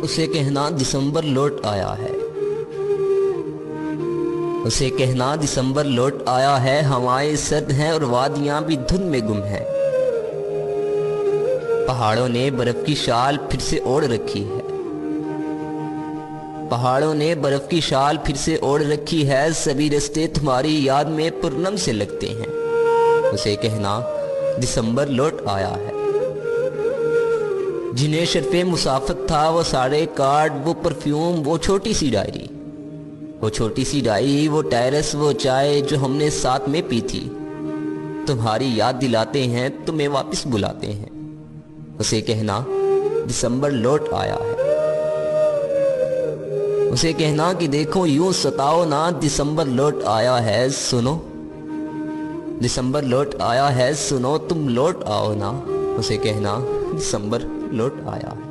उसे कहना दिसंबर लौट आया है। उसे कहना दिसंबर लौट आया है, हवाएं सर्द हैं और वादियां भी धुंध में गुम हैं। पहाड़ों ने बर्फ की शाल फिर से ओढ़ रखी है। पहाड़ों ने बर्फ की शाल फिर से ओढ़ रखी है, सभी रास्ते तुम्हारी याद में पूर्णम से लगते हैं। उसे कहना दिसंबर लौट आया है। जिन्हें शर्फे मुसाफत था वो सारे कार्ड, वो परफ्यूम, वो छोटी सी डायरी, वो छोटी सी डायरी, वो टेरेस, वो चाय जो हमने साथ में पी थी, तुम्हारी याद दिलाते हैं, तुम्हें वापस बुलाते हैं। उसे कहना दिसंबर लौट आया है। उसे कहना कि देखो यूं सताओ ना, दिसंबर लौट आया है, सुनो दिसंबर लौट आया है, सुनो तुम लौट आओ ना। उसे कहना दिसंबर लौट आया है।